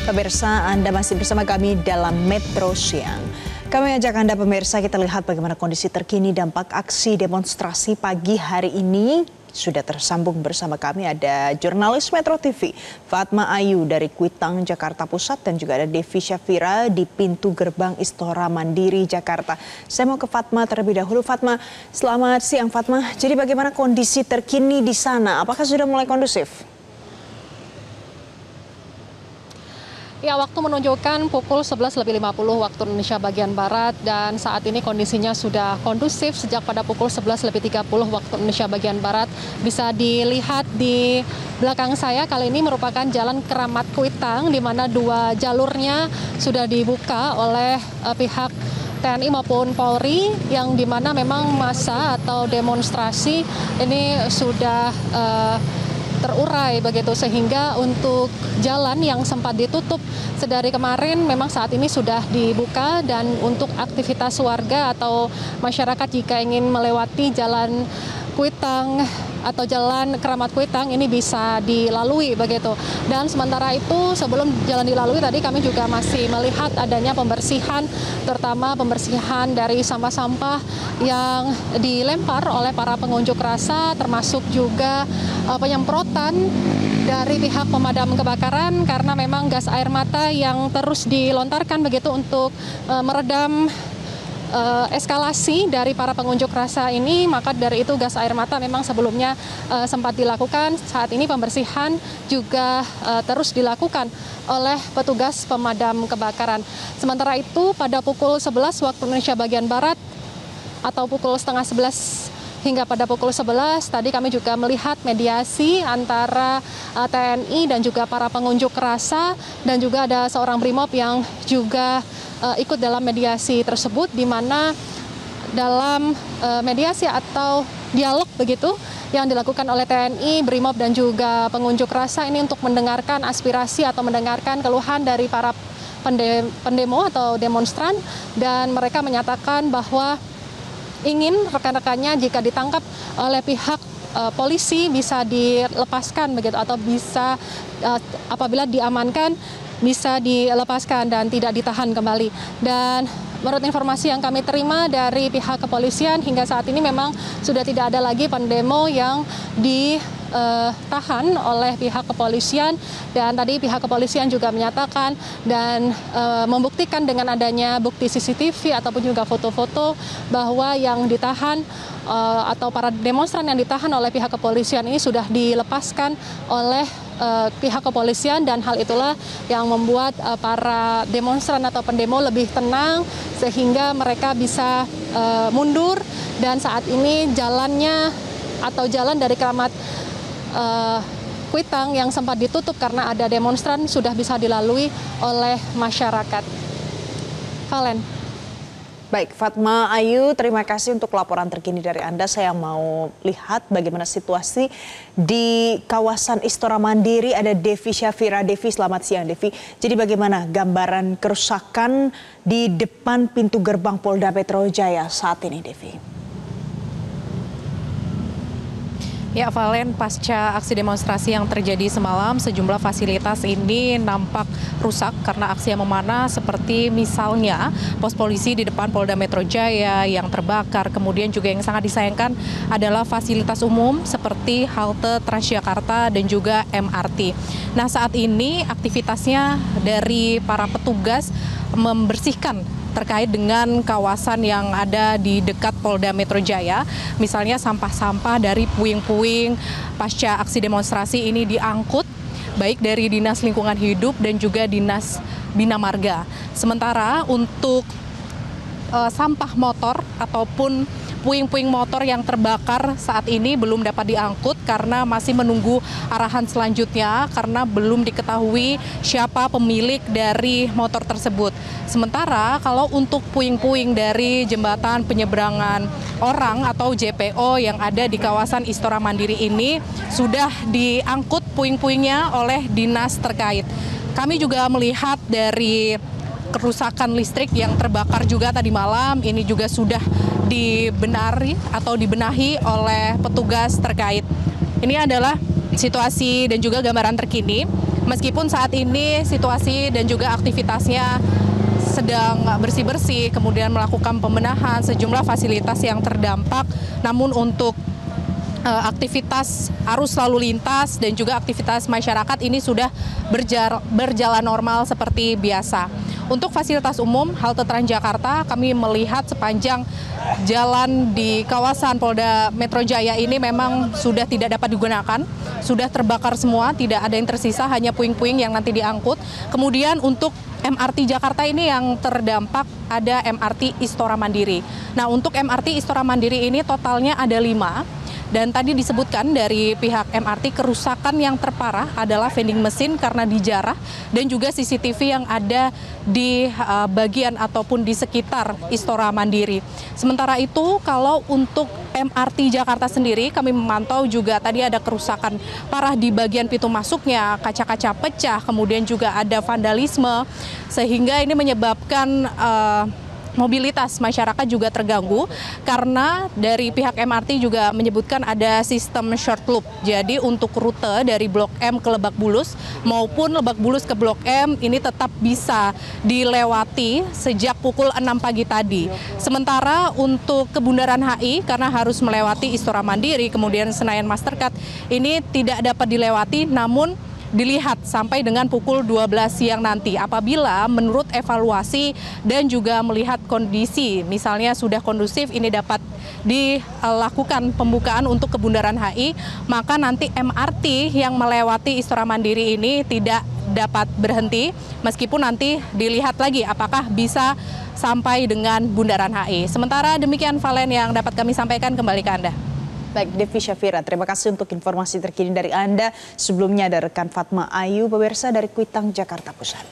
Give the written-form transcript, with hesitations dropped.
Pemirsa, Anda masih bersama kami dalam Metro Siang. Kami ajak Anda pemirsa, kita lihat bagaimana kondisi terkini dampak aksi demonstrasi pagi hari ini. Sudah tersambung bersama kami ada jurnalis Metro TV, Fatma Ayu dari Kuitang, Jakarta Pusat, dan juga ada Devi Syafira di pintu gerbang Istora Mandiri, Jakarta. Saya mau ke Fatma terlebih dahulu. Fatma, selamat siang Fatma. Jadi bagaimana kondisi terkini di sana? Apakah sudah mulai kondusif? Ya, waktu menunjukkan pukul 11.50 waktu Indonesia bagian Barat, dan saat ini kondisinya sudah kondusif sejak pada pukul 11.30 waktu Indonesia bagian Barat. Bisa dilihat di belakang saya, kali ini merupakan Jalan Keramat Kuitang, di mana dua jalurnya sudah dibuka oleh pihak TNI maupun Polri, yang dimana memang massa atau demonstrasi ini sudah terurai begitu, sehingga untuk jalan yang sempat ditutup sedari kemarin memang saat ini sudah dibuka, dan untuk aktivitas warga atau masyarakat jika ingin melewati Jalan Kuitang atau Jalan Keramat Kuitang ini bisa dilalui begitu. Dan sementara itu sebelum jalan dilalui tadi kami juga masih melihat adanya pembersihan, terutama pembersihan dari sampah-sampah yang dilempar oleh para pengunjuk rasa, termasuk juga penyemprotan dari pihak pemadam kebakaran, karena memang gas air mata yang terus dilontarkan begitu untuk meredam eskalasi dari para pengunjuk rasa ini. Maka dari itu gas air mata memang sebelumnya sempat dilakukan. Saat ini pembersihan juga terus dilakukan oleh petugas pemadam kebakaran. Sementara itu pada pukul 11 waktu Indonesia bagian Barat atau pukul setengah 11 hingga pada pukul 11 tadi kami juga melihat mediasi antara TNI dan juga para pengunjuk rasa, dan juga ada seorang brimob yang juga ikut dalam mediasi tersebut, di mana dalam mediasi atau dialog begitu yang dilakukan oleh TNI, brimob dan juga pengunjuk rasa ini untuk mendengarkan aspirasi atau mendengarkan keluhan dari para pendemo atau demonstran, dan mereka menyatakan bahwa ingin rekan-rekannya jika ditangkap oleh pihak polisi bisa dilepaskan begitu, atau bisa apabila diamankan bisa dilepaskan dan tidak ditahan kembali. Dan menurut informasi yang kami terima dari pihak kepolisian, hingga saat ini memang sudah tidak ada lagi pendemo yang ditahan oleh pihak kepolisian. Dan tadi pihak kepolisian juga menyatakan dan membuktikan dengan adanya bukti CCTV ataupun juga foto-foto bahwa yang ditahan atau para demonstran yang ditahan oleh pihak kepolisian ini sudah dilepaskan oleh pihak kepolisian, dan hal itulah yang membuat para demonstran atau pendemo lebih tenang sehingga mereka bisa mundur. Dan saat ini jalannya atau jalan dari Keramat Kuitang yang sempat ditutup karena ada demonstran sudah bisa dilalui oleh masyarakat. Valen. Baik, Fatma Ayu, terima kasih untuk laporan terkini dari Anda. Saya mau lihat bagaimana situasi di kawasan Istora Mandiri. Ada Devi Syafira. Devi, selamat siang Devi. Jadi bagaimana gambaran kerusakan di depan pintu gerbang Polda Metro Jaya saat ini, Devi? Ya, Valen, pasca aksi demonstrasi yang terjadi semalam, sejumlah fasilitas ini nampak rusak karena aksi yang memanas, seperti misalnya pos polisi di depan Polda Metro Jaya yang terbakar. Kemudian juga yang sangat disayangkan adalah fasilitas umum seperti halte Transjakarta dan juga MRT. Nah, saat ini aktivitasnya dari para petugas membersihkan terkait dengan kawasan yang ada di dekat Polda Metro Jaya. Misalnya sampah-sampah dari puing-puing pasca aksi demonstrasi ini diangkut baik dari Dinas Lingkungan Hidup dan juga Dinas Bina Marga. Sementara untuk sampah motor ataupun puing-puing motor yang terbakar saat ini belum dapat diangkut karena masih menunggu arahan selanjutnya, karena belum diketahui siapa pemilik dari motor tersebut. Sementara kalau untuk puing-puing dari jembatan penyeberangan orang atau JPO yang ada di kawasan Istora Mandiri ini sudah diangkut puing-puingnya oleh dinas terkait. Kami juga melihat dari kerusakan listrik yang terbakar juga tadi malam, ini juga sudah dibenahi oleh petugas terkait. Ini adalah situasi dan juga gambaran terkini Meskipun saat ini situasi dan juga aktivitasnya sedang bersih-bersih, kemudian melakukan pembenahan sejumlah fasilitas yang terdampak, namun untuk aktivitas arus lalu lintas dan juga aktivitas masyarakat ini sudah berjalan normal seperti biasa. Untuk fasilitas umum halte Transjakarta, kami melihat sepanjang jalan di kawasan Polda Metro Jaya ini memang sudah tidak dapat digunakan, sudah terbakar semua, tidak ada yang tersisa, hanya puing-puing yang nanti diangkut. Kemudian untuk MRT Jakarta ini yang terdampak ada MRT Istora Mandiri. Nah, untuk MRT Istora Mandiri ini totalnya ada 5. Dan tadi disebutkan dari pihak MRT kerusakan yang terparah adalah vending mesin karena dijarah dan juga CCTV yang ada di bagian ataupun di sekitar Istora Mandiri. Sementara itu kalau untuk MRT Jakarta sendiri kami memantau juga tadi ada kerusakan parah di bagian pintu masuknya, kaca-kaca pecah, kemudian juga ada vandalisme sehingga ini menyebabkan mobilitas masyarakat juga terganggu karena dari pihak MRT juga menyebutkan ada sistem short loop. Jadi untuk rute dari Blok M ke Lebak Bulus maupun Lebak Bulus ke Blok M ini tetap bisa dilewati sejak pukul 6 pagi tadi. Sementara untuk ke Bundaran HI karena harus melewati Istora Mandiri kemudian Senayan Mastercard ini tidak dapat dilewati, namun dilihat sampai dengan pukul 12 siang nanti. Apabila menurut evaluasi dan juga melihat kondisi, misalnya sudah kondusif, ini dapat dilakukan pembukaan untuk ke Bundaran HI, maka nanti MRT yang melewati Istora Mandiri ini tidak dapat berhenti, meskipun nanti dilihat lagi apakah bisa sampai dengan Bundaran HI. Sementara demikian Valen yang dapat kami sampaikan, kembali ke Anda. Baik, Devi Syafira, terima kasih untuk informasi terkini dari Anda. Sebelumnya ada rekan Fatma Ayu, pemirsa dari Kuitang, Jakarta Pusat.